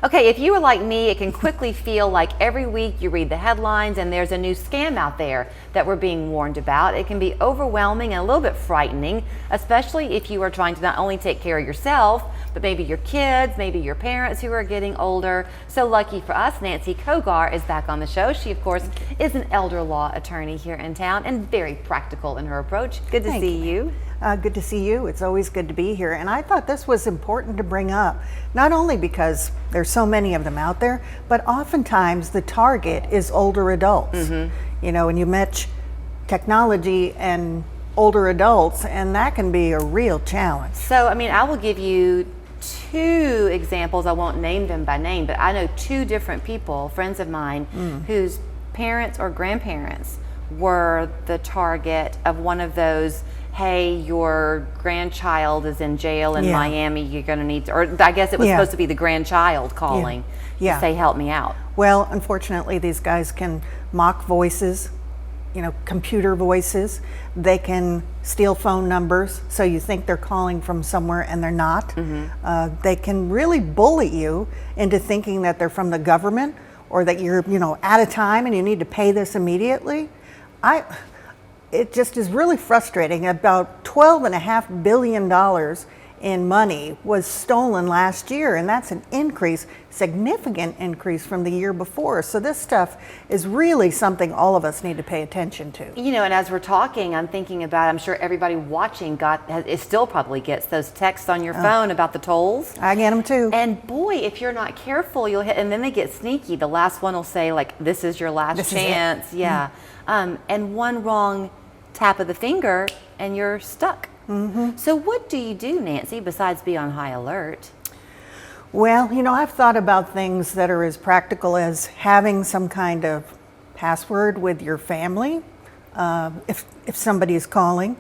Okay, if you are like me, it can quickly feel like every week you read the headlines and there's a new scam out there that we're being warned about. It can be overwhelming and a little bit frightening, especially if you are trying to not only take care of yourself, but maybe your kids, maybe your parents who are getting older. So lucky for us, Nancy Cogar is back on the show. She, of course, is an elder law attorney here in town and very practical in her approach. Good to see you. Good to see you. It's always good to be here. And I thought this was important to bring up, not only because there's so many of them out there, but oftentimes the target is older adults. You know, and you match technology and older adults, and that can be a real challenge. So, I mean, I will give you two examples. I won't name them by name, but I know two different people, friends of mine, whose parents or grandparents were the target of one of those, hey, your grandchild is in jail in Miami, you're going to need to, or I guess it was supposed to be the grandchild calling to say, help me out. Well, unfortunately, these guys can mock voices, you know, computer voices. They can steal phone numbers, so you think they're calling from somewhere and they're not. They can really bully you into thinking that they're from the government or that you're, you know, out of time and you need to pay this immediately. It just is really frustrating. About $12.5 billion in money was stolen last year, and that's an increase, significant increase from the year before. So this stuff is really something all of us need to pay attention to. You know, and as we're talking, I'm thinking about, I'm sure everybody watching still probably gets those texts on your phone about the tolls. I get them too. And boy, if you're not careful, you'll hit, and then they get sneaky. The last one will say, like, this is your last chance. And one wrong tap of the finger and you're stuck. So what do you do, Nancy, besides be on high alert? Well, you know, I've thought about things that are as practical as having some kind of password with your family if somebody is calling.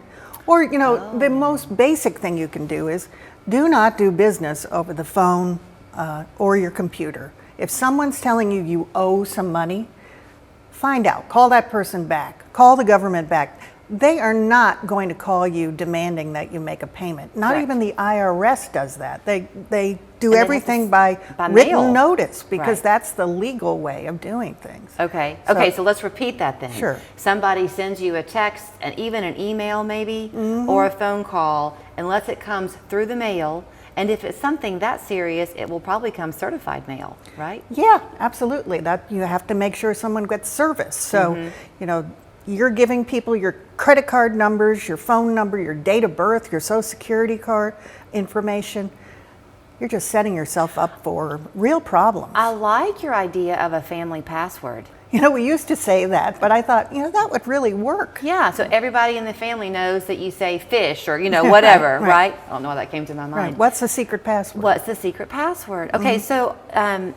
Or, you know, the most basic thing you can do is do not do business over the phone or your computer. If someone's telling you you owe some money, find out, call that person back, call the government back. They are not going to call you demanding that you make a payment. Not even the IRS does that. They do everything by written mail. Notice, because that's the legal way of doing things. Okay, so let's repeat that then. Sure. Somebody sends you a text and even an email maybe, or a phone call, unless it comes through the mail. And if it's something that serious, it will probably come certified mail, right? Yeah, absolutely. That you have to make sure someone gets service. So, you know, you're giving people your credit card numbers, your phone number, your date of birth, your social security card information. You're just setting yourself up for real problems. I like your idea of a family password. You know, we used to say that, but I thought, you know, that would really work. Yeah, so everybody in the family knows that you say fish or, you know, whatever, right? I don't know why that came to my mind. Right. What's the secret password? What's the secret password? Okay, so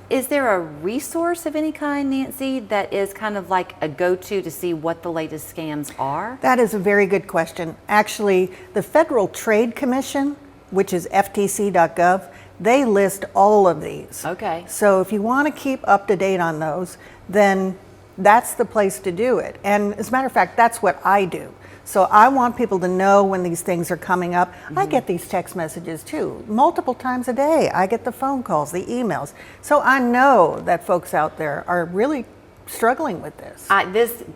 is there a resource of any kind, Nancy, that is kind of like a go-to to see what the latest scams are? That is a very good question. Actually, the Federal Trade Commission, which is ftc.gov, they list all of these. Okay. So if you want to keep up to date on those, then that's the place to do it. And as a matter of fact, that's what I do. So I want people to know when these things are coming up. I get these text messages too, multiple times a day. I get the phone calls, the emails. So I know that folks out there are really struggling with this.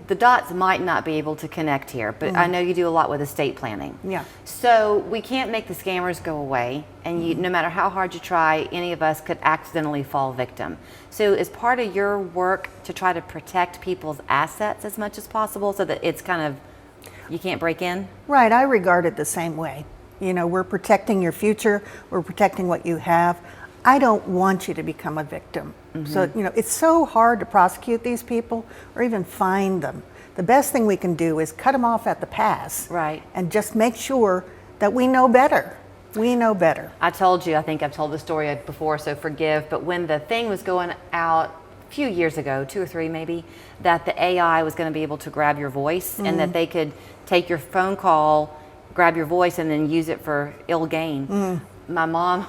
The dots might not be able to connect here, but I know you do a lot with estate planning. Yeah. So we can't make the scammers go away, and no matter how hard you try, any of us could accidentally fall victim. So is part of your work to try to protect people's assets as much as possible so that it's kind of, you can't break in? Right, I regard it the same way. You know, we're protecting your future, we're protecting what you have. I don't want you to become a victim. So, you know, it's so hard to prosecute these people or even find them. The best thing we can do is cut them off at the pass. Right. And just make sure that we know better. We know better. I told you, I think I've told the story before, so forgive, but when the thing was going out a few years ago, 2 or 3 maybe, that the AI was going to be able to grab your voice and that they could take your phone call, grab your voice, and then use it for ill gain. My mom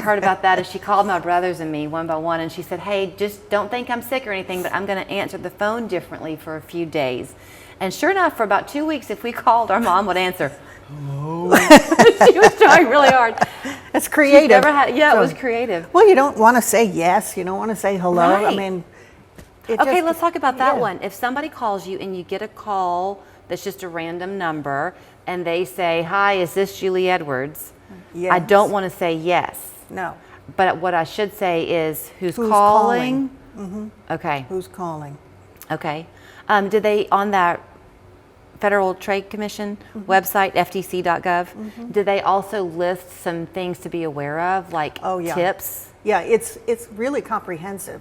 heard about that as she called my brothers and me one by one, and she said, hey, just don't think I'm sick or anything, but I'm going to answer the phone differently for a few days. And sure enough, for about 2 weeks, if we called, our mom would answer, She was trying really hard. It's creative. Never had, yeah, So- it was creative. Well, you don't want to say yes. You don't want to say hello. I Right. mean, Okay, let's talk about that yeah. one. If somebody calls you and you get a call that's just a random number and they say, "Hi, is this Julie Edwards?" I Yes. don't want to say yes. No. But what I should say is, who's Who's calling? calling? Okay. Who's calling? Okay. Did they, on that Federal Trade Commission website, ftc.gov, did they also list some things to be aware of, like Oh, yeah. tips? Yeah, it's really comprehensive.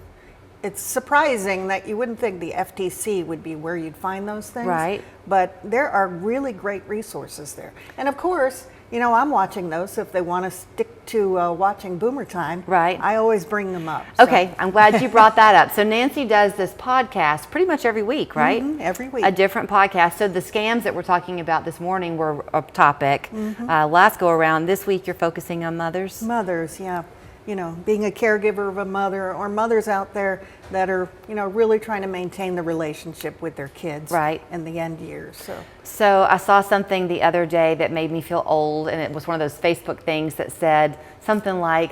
It's surprising that you wouldn't think the FTC would be where you'd find those things. Right. But there are really great resources there. And of course, you know, I'm watching those, so if they want to stick to watching Boomer Time, Right. I always bring them up. So- Okay, I'm glad you brought that up. So Nancy does this podcast pretty much every week, right? Every week. A different podcast. So the scams that we're talking about this morning were a topic. Last go around, this week you're focusing on mothers. Mothers, yeah. You know, being a caregiver of a mother, or mothers out there that are, you know, really trying to maintain the relationship with their kids Right. in the end years. So So I saw something the other day that made me feel old, and it was one of those Facebook things that said something like,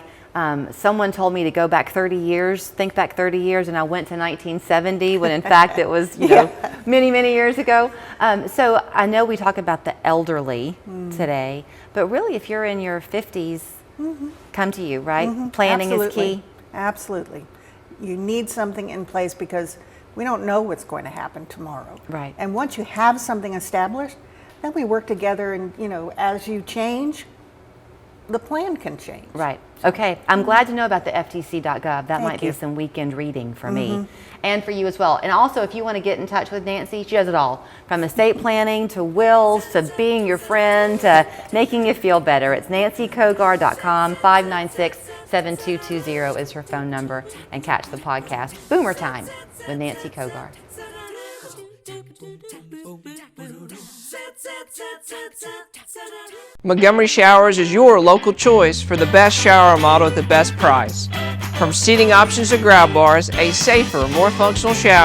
someone told me to go back 30 years, think back 30 years, and I went to 1970 when in fact it was, you know, many, many years ago. So I know we talk about the elderly today, but really if you're in your 50s, come to you, right? Planning is key. Absolutely. You need something in place because we don't know what's going to happen tomorrow. Right. And once you have something established, then we work together and, you know, as you change, the plan can change. Right. Okay. I'm glad to know about the ftc.gov. That might be you. some weekend reading for me and for you as well. And also, if you want to get in touch with Nancy, she does it all from estate planning to wills to being your friend to making you feel better. It's nancycogar.com. 596-7220 is her phone number. And catch the podcast Boomer Time with Nancy Cogar. Montgomery Showers is your local choice for the best shower model at the best price. From seating options to grab bars, a safer, more functional shower